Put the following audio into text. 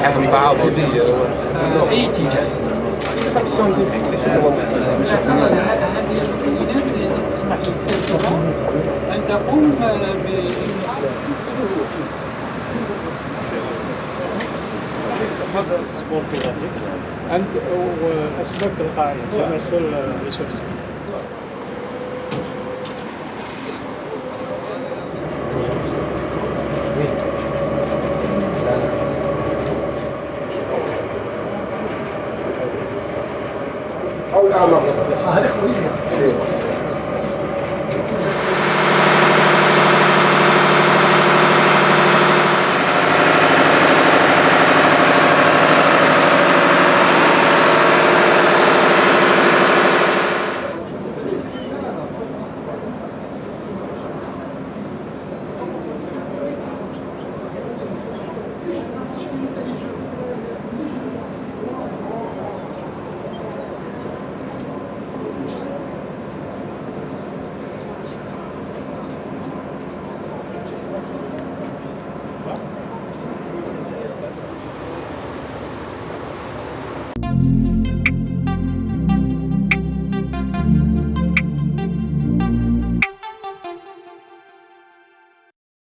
حكم تعاضدية أي اتجاه. هذه الكلمات التي تسمح للسلطة أن تقوم أنت وأسباب تلقائية كمرسل ريسورس. أو الآن